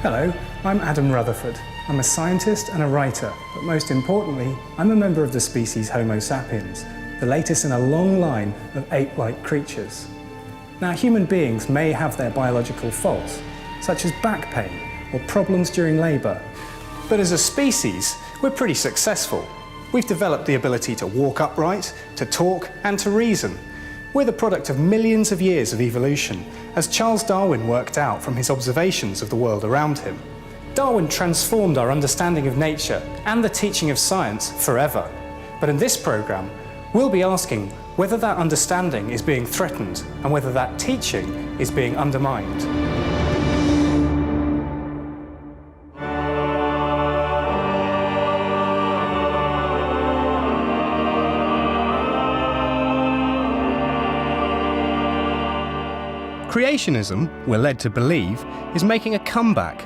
Hello, I'm Adam Rutherford. I'm a scientist and a writer, but most importantly, I'm a member of the species Homo sapiens, the latest in a long line of ape-like creatures. Now, human beings may have their biological faults, such as back pain or problems during labour. But as a species, we're pretty successful. We've developed the ability to walk upright, to talk, and to reason. We're the product of millions of years of evolution, as Charles Darwin worked out from his observations of the world around him. Darwin transformed our understanding of nature and the teaching of science forever. But in this programme, we'll be asking whether that understanding is being threatened and whether that teaching is being undermined. Creationism, we're led to believe, is making a comeback.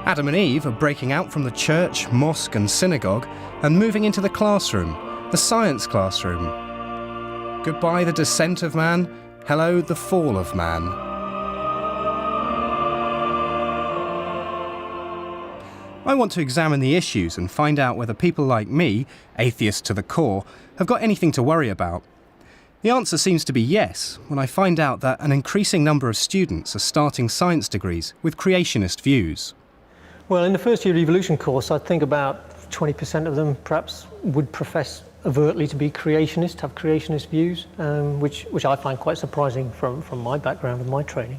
Adam and Eve are breaking out from the church, mosque and synagogue and moving into the classroom, the science classroom. Goodbye the descent of man, hello the fall of man. I want to examine the issues and find out whether people like me, atheists to the core, have got anything to worry about. The answer seems to be yes, when I find out that an increasing number of students are starting science degrees with creationist views. Well, in the first year evolution course, I think about 20% of them perhaps would profess overtly to be creationist, have creationist views, which I find quite surprising from my background and my training.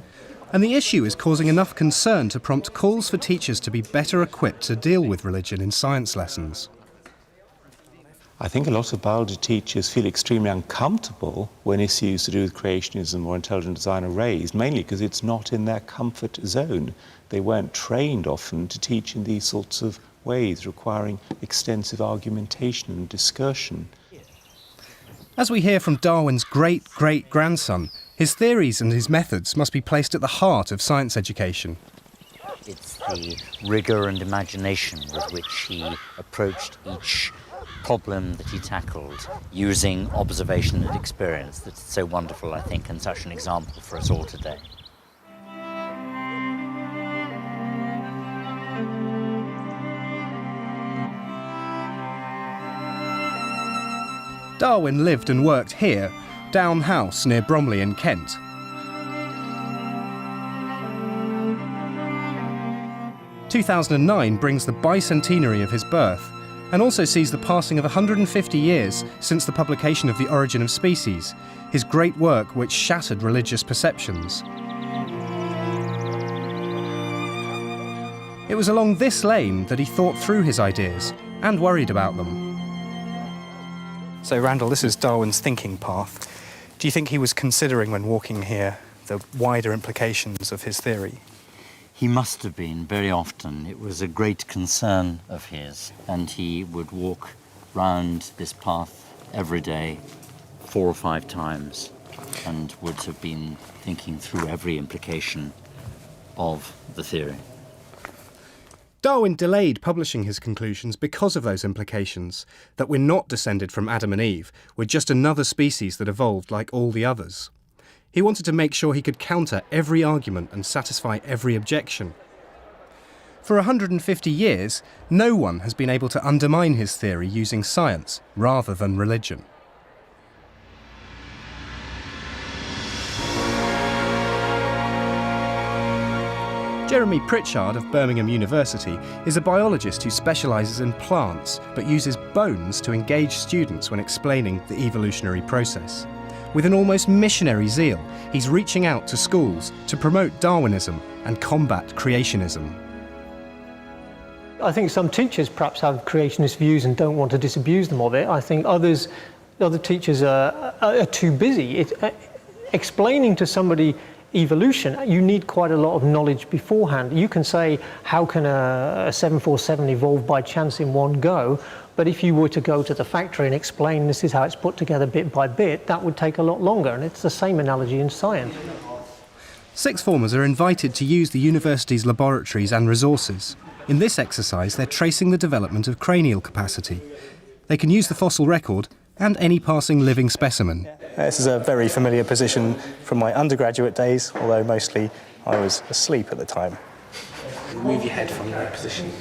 And the issue is causing enough concern to prompt calls for teachers to be better equipped to deal with religion in science lessons. I think a lot of biology teachers feel extremely uncomfortable when issues to do with creationism or intelligent design are raised, mainly because it's not in their comfort zone. They weren't trained often to teach in these sorts of ways, requiring extensive argumentation and discussion. As we hear from Darwin's great-great-grandson, his theories and his methods must be placed at the heart of science education. It's the rigour and imagination with which he approached each problem that he tackled using observation and experience that's so wonderful, I think, and such an example for us all today. Darwin lived and worked here, Down House near Bromley in Kent. "2009 brings the bicentenary of his birth, and also sees the passing of 150 years since the publication of The Origin of Species, his great work which shattered religious perceptions. It was along this lane that he thought through his ideas and worried about them. So Randall, this is Darwin's thinking path. Do you think he was considering when walking here the wider implications of his theory? He must have been, very often. It was a great concern of his, and he would walk round this path every day 4 or 5 times and would have been thinking through every implication of the theory. Darwin delayed publishing his conclusions because of those implications, that we're not descended from Adam and Eve, we're just another species that evolved like all the others. He wanted to make sure he could counter every argument and satisfy every objection. For 150 years, no one has been able to undermine his theory using science rather than religion. Jeremy Pritchard of Birmingham University is a biologist who specialises in plants but uses bones to engage students when explaining the evolutionary process. With an almost missionary zeal, he's reaching out to schools to promote Darwinism and combat creationism. I think some teachers perhaps have creationist views and don't want to disabuse them of it. I think other teachers are too busy. Explaining to somebody evolution, you need quite a lot of knowledge beforehand. You can say, how can a 747 evolve by chance in one go? But if you were to go to the factory and explain this is how it's put together bit by bit, that would take a lot longer, and it's the same analogy in science. Sixth formers are invited to use the university's laboratories and resources. In this exercise, they're tracing the development of cranial capacity. They can use the fossil record and any passing living specimen. This is a very familiar position from my undergraduate days, although mostly I was asleep at the time. Move your head from the right position.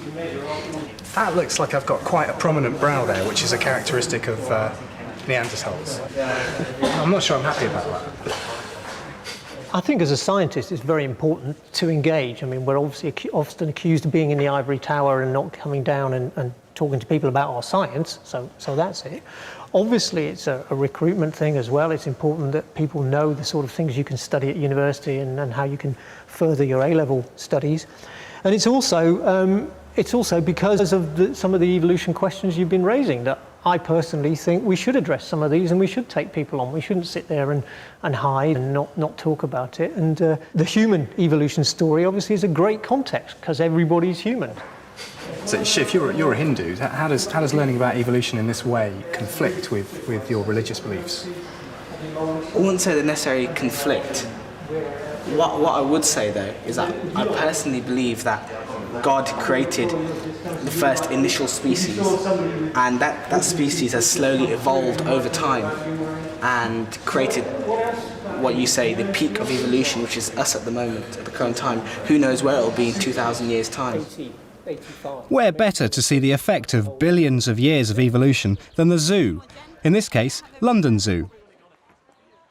That looks like I've got quite a prominent brow there, which is a characteristic of Neanderthals. I'm not sure I'm happy about that. I think as a scientist it's very important to engage. I mean, we're obviously often accused of being in the ivory tower and not coming down and talking to people about our science, so that's it. Obviously it's a recruitment thing as well. It's important that people know the sort of things you can study at university and how you can further your A-level studies. And it's also because of some of the evolution questions you've been raising that I personally think we should address some of these and we should take people on. We shouldn't sit there and hide and not talk about it. And the human evolution story obviously is a great context because everybody's human. So if you're a Hindu, how does learning about evolution in this way conflict with your religious beliefs? I wouldn't say they necessarily conflict. What I would say though is that I personally believe that God created the first initial species, and that species has slowly evolved over time and created what you say the peak of evolution, which is us at the moment, at the current time. Who knows where it'll be in 2,000 years' time. Where better to see the effect of billions of years of evolution than the zoo? In this case, London Zoo.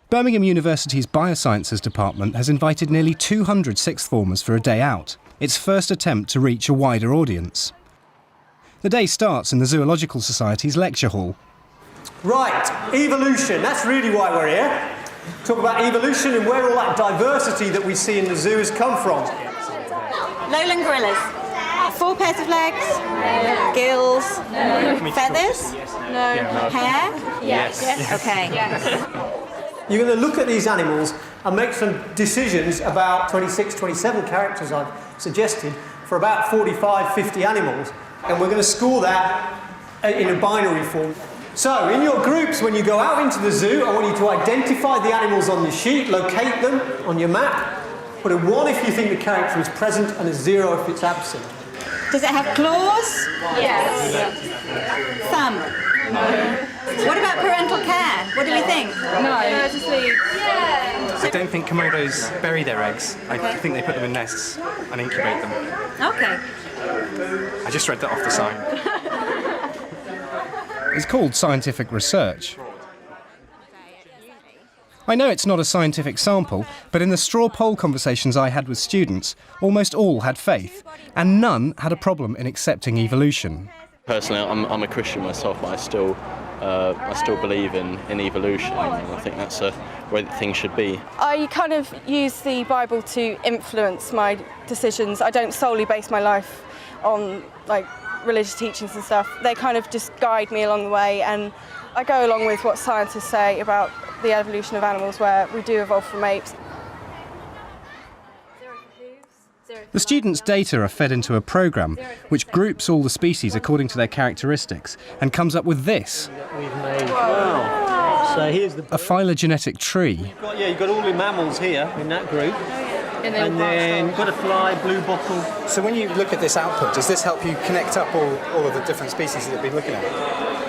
Birmingham University's Biosciences department has invited nearly 200 sixth formers for a day out, its first attempt to reach a wider audience. The day starts in the Zoological Society's lecture hall. Right, evolution, that's really why we're here. Talk about evolution and where all that diversity that we see in the zoo has come from. Lowland gorillas. 4 pairs of legs, gills, feathers, hair. Yes. Okay. You're going to look at these animals and make some decisions about 26, 27 characters I've suggested for about 45, 50 animals. And we're going to score that in a binary form. So, in your groups, when you go out into the zoo, I want you to identify the animals on the sheet, locate them on your map, put a 1 if you think the character is present and a 0 if it's absent. Does it have claws? Yes. Thumb? No. What about parental care? What do we think? No. Just leave. Yeah. I don't think Komodos bury their eggs. I think they put them in nests and incubate them. Okay. I just read that off the sign. It's called scientific research. I know it's not a scientific sample, but in the straw poll conversations I had with students, almost all had faith, and none had a problem in accepting evolution. Personally, I'm a Christian myself, but I still believe in evolution, and I think that's the way that things should be. I kind of use the Bible to influence my decisions. I don't solely base my life on religious teachings and stuff. They kind of just guide me along the way, and I go along with what scientists say about the evolution of animals, where we do evolve from apes. The students' data are fed into a programme which groups all the species according to their characteristics and comes up with this. We've made. Wow. So here's a phylogenetic tree. You've got all the mammals here in that group. And then butterfly, blue bottle. So when you look at this output, does this help you connect up all of the different species that you've been looking at?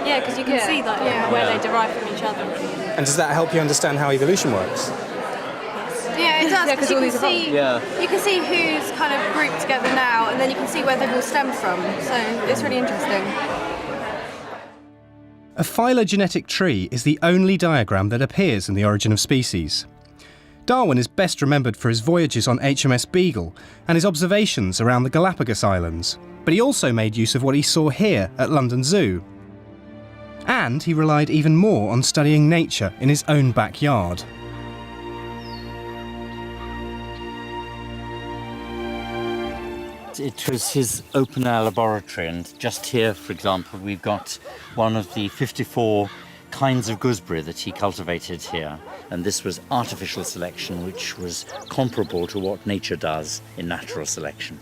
Yeah, because you can see where they derive from each other. And does that help you understand how evolution works? Yeah, it does, because you can see who's kind of grouped together now, and then you can see where they've all stemmed from, so it's really interesting. A phylogenetic tree is the only diagram that appears in The Origin of Species. Darwin is best remembered for his voyages on HMS Beagle and his observations around the Galapagos Islands, but he also made use of what he saw here at London Zoo. And he relied even more on studying nature in his own backyard. It was his open-air laboratory, and just here, for example, we've got one of the 54 kinds of gooseberry that he cultivated here, and this was artificial selection, which was comparable to what nature does in natural selection.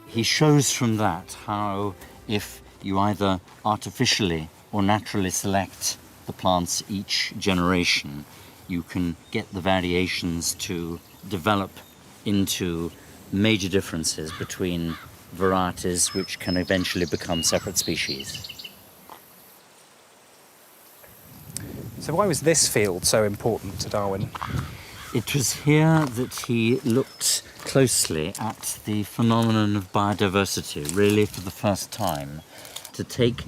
He shows from that how, if you either artificially or naturally select the plants each generation, you can get the variations to develop into major differences between varieties which can eventually become separate species. So why was this field so important to Darwin? It was here that he looked closely at the phenomenon of biodiversity, really for the first time, to take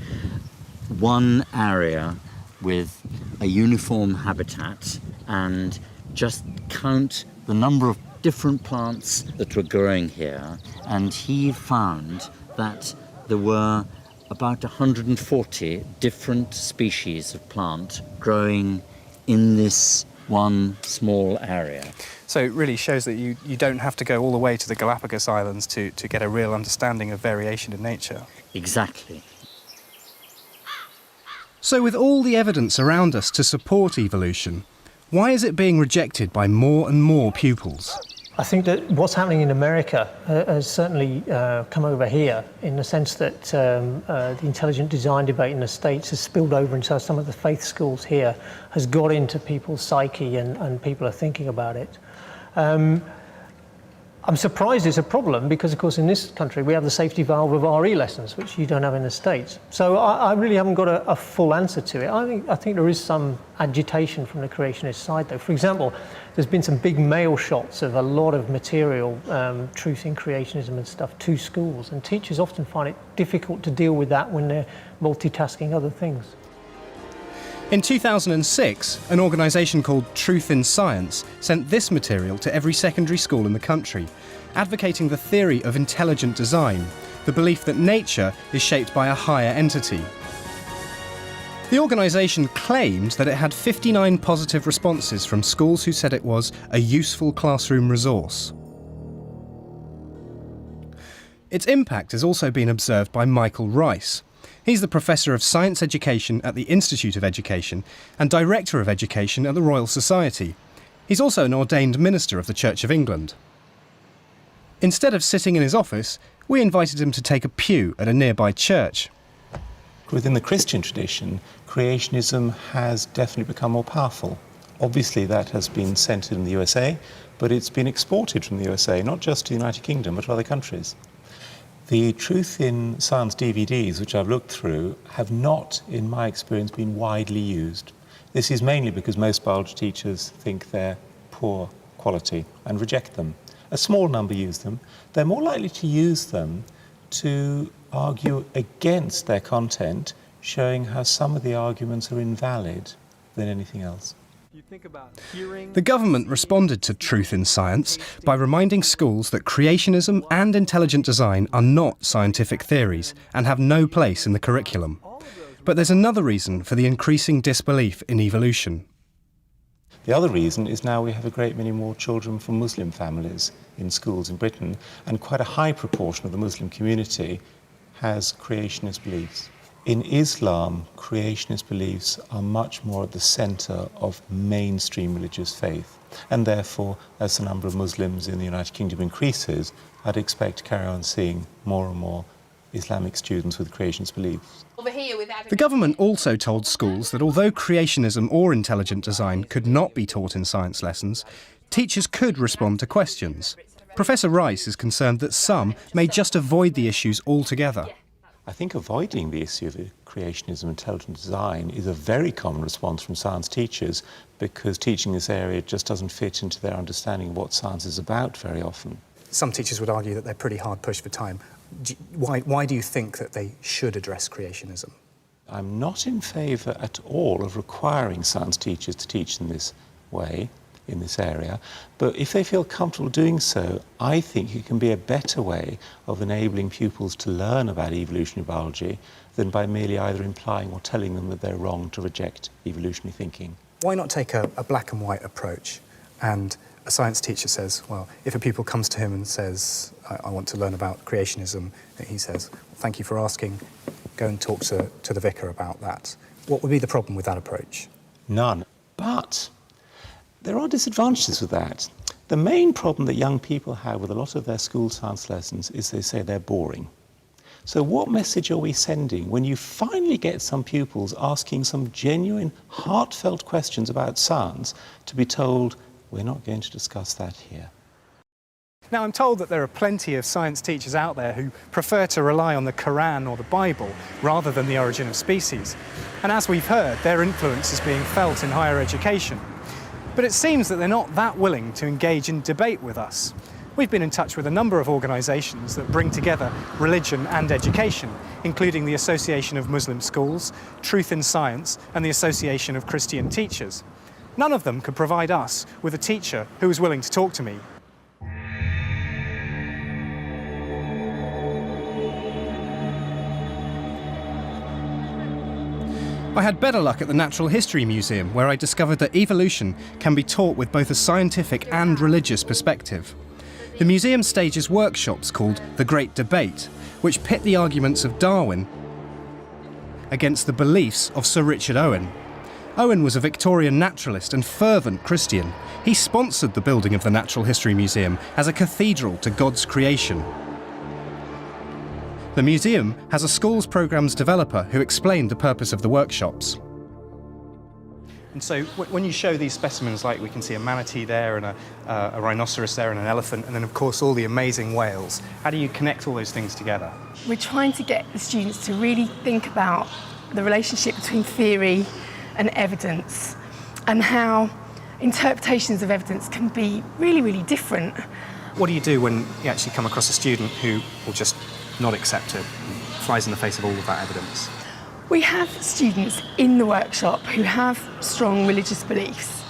one area with a uniform habitat and just count the number of different plants that were growing here, and he found that there were about 140 different species of plant growing in this one small area. So it really shows that you don't have to go all the way to the Galapagos Islands to get a real understanding of variation in nature. Exactly. So with all the evidence around us to support evolution, why is it being rejected by more and more pupils? I think that what's happening in America has certainly come over here in the sense that the intelligent design debate in the States has spilled over into some of the faith schools here, has got into people's psyche and people are thinking about it. I'm surprised it's a problem because, of course, in this country we have the safety valve of RE lessons, which you don't have in the States. So I really haven't got a full answer to it. I think there is some agitation from the creationist side, though. For example, there's been some big mail shots of a lot of material, truth in creationism and stuff, to schools, and teachers often find it difficult to deal with that when they're multitasking other things. In 2006, an organisation called Truth in Science sent this material to every secondary school in the country, advocating the theory of intelligent design, the belief that nature is shaped by a higher entity. The organisation claimed that it had 59 positive responses from schools who said it was a useful classroom resource. Its impact has also been observed by Michael Rice. He's the Professor of Science Education at the Institute of Education and Director of Education at the Royal Society. He's also an ordained minister of the Church of England. Instead of sitting in his office, we invited him to take a pew at a nearby church. Within the Christian tradition, creationism has definitely become more powerful. Obviously that has been centred in the USA, but it's been exported from the USA, not just to the United Kingdom, but to other countries. The Truth in Science DVDs, which I've looked through, have not, in my experience, been widely used. This is mainly because most biology teachers think they're poor quality and reject them. A small number use them. They're more likely to use them to argue against their content, showing how some of the arguments are invalid than anything else. The government responded to Truth in Science by reminding schools that creationism and intelligent design are not scientific theories and have no place in the curriculum. But there's another reason for the increasing disbelief in evolution. The other reason is now we have a great many more children from Muslim families in schools in Britain, and quite a high proportion of the Muslim community has creationist beliefs. In Islam, creationist beliefs are much more at the centre of mainstream religious faith, and therefore, as the number of Muslims in the United Kingdom increases, I'd expect to carry on seeing more and more Islamic students with creationist beliefs. The government also told schools that although creationism or intelligent design could not be taught in science lessons, teachers could respond to questions. Professor Rice is concerned that some may just avoid the issues altogether. I think avoiding the issue of creationism and intelligent design is a very common response from science teachers, because teaching this area just doesn't fit into their understanding of what science is about very often. Some teachers would argue that they're pretty hard pushed for time. Why do you think that they should address creationism? I'm not in favour at all of requiring science teachers to teach in this way, in this area, but if they feel comfortable doing so, I think it can be a better way of enabling pupils to learn about evolutionary biology than by merely either implying or telling them that they're wrong to reject evolutionary thinking. Why not take a black and white approach? And a science teacher says, well, if a pupil comes to him and says, I want to learn about creationism, he says, thank you for asking, go and talk to the vicar about that. What would be the problem with that approach? None. But there are disadvantages with that. The main problem that young people have with a lot of their school science lessons is they say they're boring. So what message are we sending when you finally get some pupils asking some genuine, heartfelt questions about science to be told, we're not going to discuss that here? Now, I'm told that there are plenty of science teachers out there who prefer to rely on the Quran or the Bible rather than the origin of species. And as we've heard, their influence is being felt in higher education. But it seems that they're not that willing to engage in debate with us. We've been in touch with a number of organisations that bring together religion and education, including the Association of Muslim Schools, Truth in Science, and the Association of Christian Teachers. None of them could provide us with a teacher who was willing to talk to me. I had better luck at the Natural History Museum, where I discovered that evolution can be taught with both a scientific and religious perspective. The museum stages workshops called The Great Debate, which pit the arguments of Darwin against the beliefs of Sir Richard Owen. Owen was a Victorian naturalist and fervent Christian. He sponsored the building of the Natural History Museum as a cathedral to God's creation. The museum has a schools programmes developer who explained the purpose of the workshops. And so when you show these specimens, like we can see a manatee there and a rhinoceros there and an elephant, and then of course all the amazing whales, how do you connect all those things together? We're trying to get the students to really think about the relationship between theory and evidence, and how interpretations of evidence can be really, really different. What do you do when you actually come across a student who will just not accept it, flies in the face of all of that evidence? We have students in the workshop who have strong religious beliefs,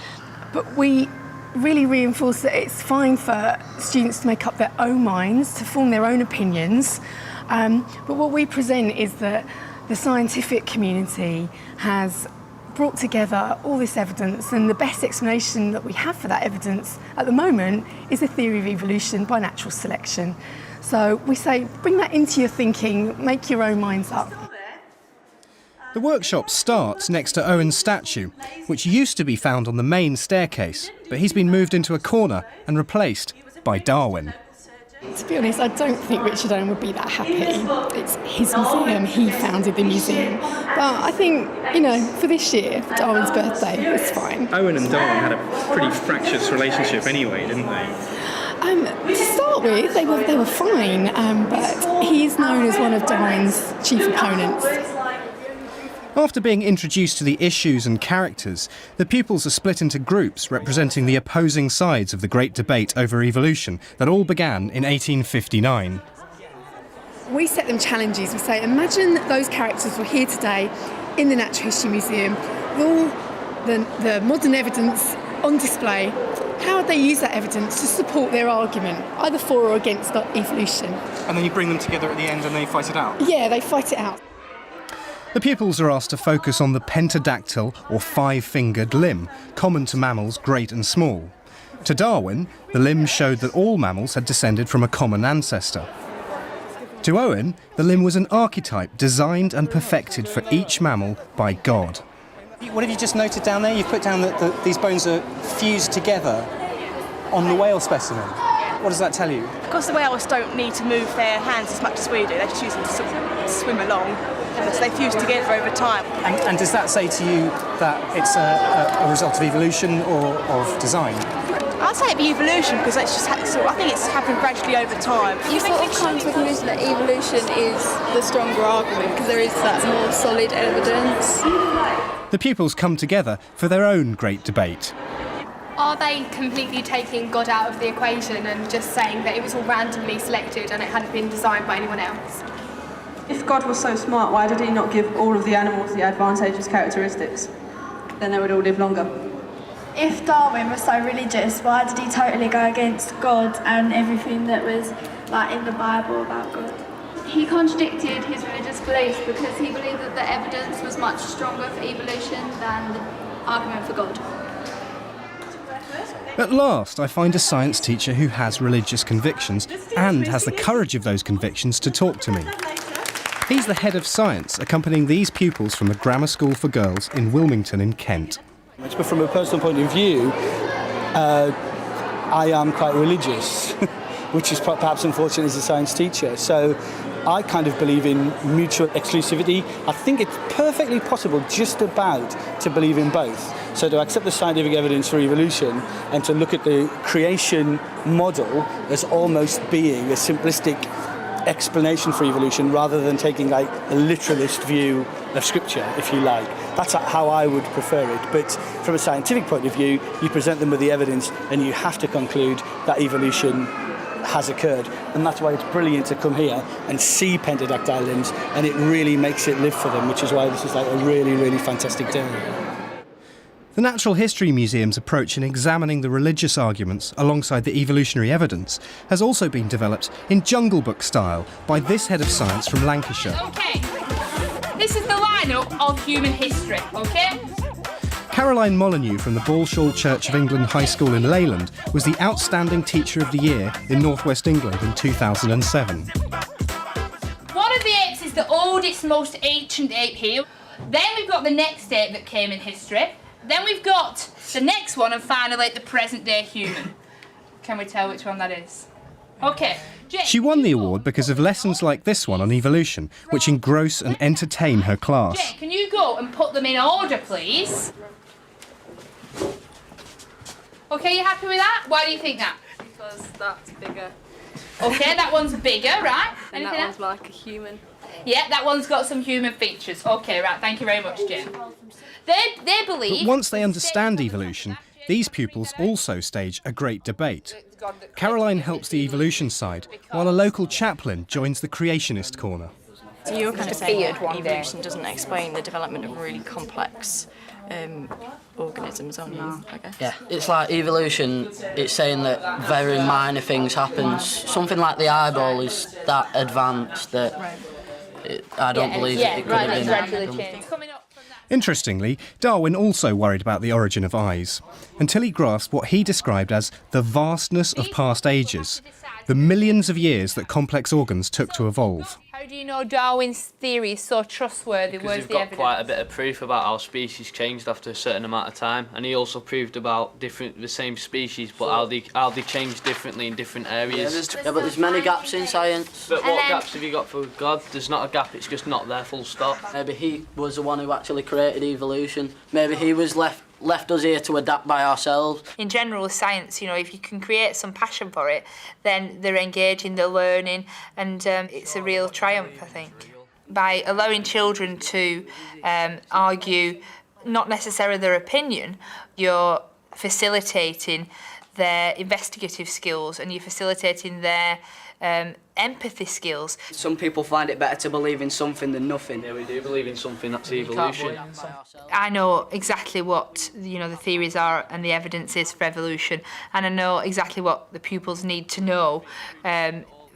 but we really reinforce that it's fine for students to make up their own minds, to form their own opinions. But what we present is that the scientific community has brought together all this evidence, and the best explanation that we have for that evidence at the moment is the theory of evolution by natural selection. So we say, bring that into your thinking, make your own minds up. The workshop starts next to Owen's statue, which used to be found on the main staircase, but he's been moved into a corner and replaced by Darwin. To be honest, I don't think Richard Owen would be that happy. It's his museum, he founded the museum. But I think, you know, for this year, for Darwin's birthday, it's fine. Owen and Darwin had a pretty fractious relationship anyway, didn't they? To start with, they were fine, but he's known as one of Darwin's chief opponents. After being introduced to the issues and characters, the pupils are split into groups representing the opposing sides of the great debate over evolution that all began in 1859. We set them challenges. We say, imagine that those characters were here today in the Natural History Museum with all the modern evidence on display. How would they use that evidence to support their argument, either for or against evolution? And then you bring them together at the end and they fight it out? Yeah, they fight it out. The pupils are asked to focus on the pentadactyl or five-fingered limb, common to mammals great and small. To Darwin, the limb showed that all mammals had descended from a common ancestor. To Owen, the limb was an archetype designed and perfected for each mammal by God. What have you just noted down there? You've put down that these bones are fused together on the whale specimen. What does that tell you? Because the whales don't need to move their hands as much as we do, they just use them to swim along. So they fuse together over time. And does that say to you that it's a result of evolution or of design? I'd say it'd be evolution, because it's just I think it's happened gradually over time. You sort of come to a conclusion that evolution is the stronger argument because there is that more solid evidence. The pupils come together for their own great debate. Are they completely taking God out of the equation and just saying that it was all randomly selected and it hadn't been designed by anyone else? If God was so smart, why did he not give all of the animals the advantageous characteristics? Then they would all live longer. If Darwin was so religious, why did he totally go against God and everything that was like in the Bible about God? He contradicted his religious beliefs because he believed that the evidence was much stronger for evolution than the argument for God. At last, I find a science teacher who has religious convictions and has the courage of those convictions to talk to me. He's the head of science, accompanying these pupils from a grammar school for girls in Wilmington in Kent. But from a personal point of view, I am quite religious, which is perhaps unfortunate as a science teacher. So I kind of believe in mutual exclusivity. I think it's perfectly possible just about to believe in both. So to accept the scientific evidence for evolution and to look at the creation model as almost being a simplistic explanation for evolution rather than taking like a literalist view of scripture, if you like. That's how I would prefer it. But from a scientific point of view, you present them with the evidence and you have to conclude that evolution has occurred. And that's why it's brilliant to come here and see pentadactyl limbs, and it really makes it live for them, which is why this is like a really, really fantastic day. The Natural History Museum's approach in examining the religious arguments alongside the evolutionary evidence has also been developed in Jungle Book style by this head of science from Lancashire. OK, this is the lineup of human history, OK? Caroline Molyneux from the Balshall Church of England High School in Leyland was the Outstanding Teacher of the Year in North West England in 2007. One of the apes is the oldest, most ancient ape here. Then we've got the next ape that came in history. Then we've got the next one, and finally the present-day human. Can we tell which one that is? OK. She won the award because of lessons like this one on evolution, which engross and entertain her class. Jane, can you go and put them in order, please? OK, you happy with that? Why do you think that? Because that's bigger. OK, that one's bigger, right? And Anything that else? one's like a human. Yeah, that one's got some human features. OK, right, thank you very much, Jane. They believe... But once they understand evolution, these pupils also stage a great debate. Caroline helps the evolution side, while a local chaplain joins the creationist corner. So you're kind of saying that evolution doesn't explain the development of really complex organisms, aren't you, I guess? Yeah, it's like evolution, it's saying that very minor things happen. Something like the eyeball is that advanced that I don't believe it could have been. Interestingly, Darwin also worried about the origin of eyes, until he grasped what he described as the vastness of past ages, the millions of years that complex organs took to evolve. How do you know Darwin's theory is so trustworthy? Because you've got quite a bit of proof about how species changed after a certain amount of time, and he also proved about the same species, but how they changed differently in different areas. Yeah, but there's many gaps in science. But what gaps have you got for God? There's not a gap, it's just not there, full stop. Maybe he was the one who actually created evolution. Maybe he was left us here to adapt by ourselves. In general science, you know, if you can create some passion for it, then they're engaging, they're learning, and it's a real triumph, I think. By allowing children to argue not necessarily their opinion, you're facilitating their investigative skills and you're facilitating their empathy skills. Some people find it better to believe in something than nothing. Yeah, we do believe in something, that's evolution. I know exactly what the theories are and the evidence is for evolution, and I know exactly what the pupils need to know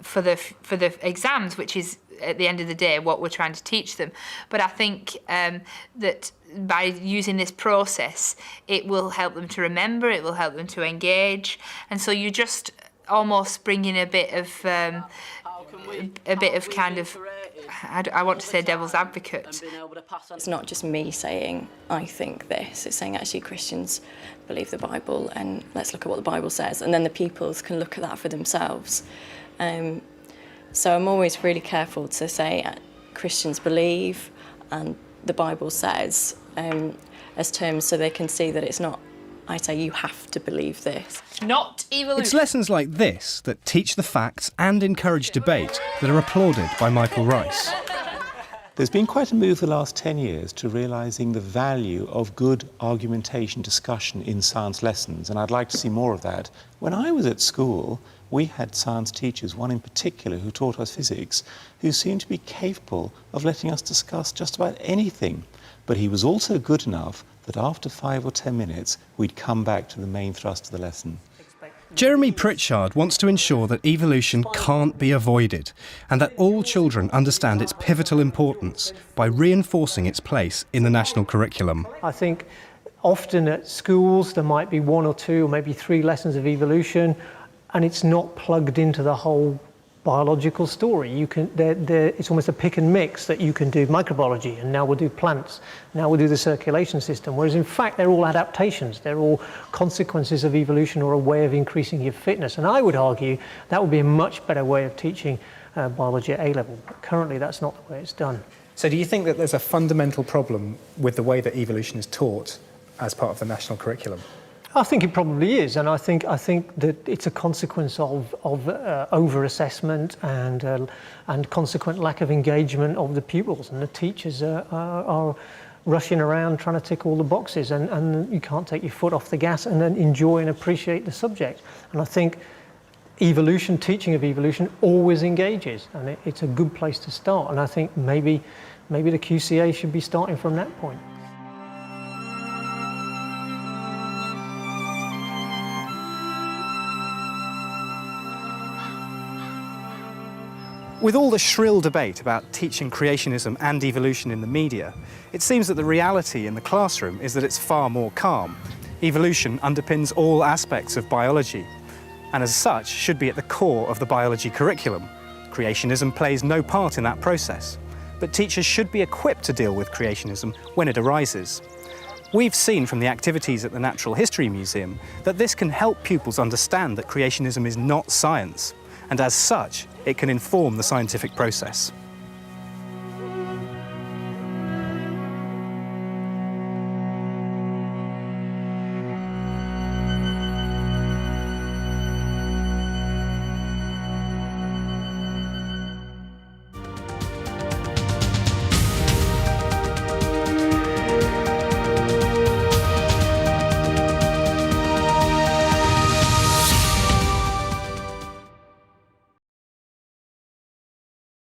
for the exams, which is at the end of the day what we're trying to teach them. But I think that by using this process, it will help them to remember, it will help them to engage, and so you just almost bring in a bit of kind of, I want to say devil's advocate. It's not just me saying, I think this. It's saying, actually, Christians believe the Bible, and let's look at what the Bible says. And then the pupils can look at that for themselves. So I'm always really careful to say Christians believe, and the Bible says, as terms so they can see that it's not, I say you have to believe this. Not evolution. It's lessons like this that teach the facts and encourage debate that are applauded by Michael Rice. There's been quite a move the last 10 years to realising the value of good argumentation discussion in science lessons, and I'd like to see more of that. When I was at school, we had science teachers, one in particular who taught us physics, who seemed to be capable of letting us discuss just about anything. But he was also good enough that after 5 or 10 minutes, we'd come back to the main thrust of the lesson. Jeremy Pritchard wants to ensure that evolution can't be avoided and that all children understand its pivotal importance by reinforcing its place in the national curriculum. I think often at schools there might be 1 or 2 or maybe 3 lessons of evolution, and it's not plugged into the whole biological story. You can, it's almost a pick and mix that you can do microbiology, and now we'll do plants, now we'll do the circulation system, whereas in fact they're all adaptations, they're all consequences of evolution or a way of increasing your fitness. And I would argue that would be a much better way of teaching biology at A-level, but currently that's not the way it's done. So do you think that there's a fundamental problem with the way that evolution is taught as part of the national curriculum? I think it probably is, and I think that it's a consequence of over-assessment and consequent lack of engagement of the pupils, and the teachers are rushing around trying to tick all the boxes, and you can't take your foot off the gas and then enjoy and appreciate the subject. And I think evolution, teaching of evolution, always engages, and it's a good place to start. And I think maybe the QCA should be starting from that point. With all the shrill debate about teaching creationism and evolution in the media, it seems that the reality in the classroom is that it's far more calm. Evolution underpins all aspects of biology, and as such should be at the core of the biology curriculum. Creationism plays no part in that process, but teachers should be equipped to deal with creationism when it arises. We've seen from the activities at the Natural History Museum that this can help pupils understand that creationism is not science, and as such, it can inform the scientific process.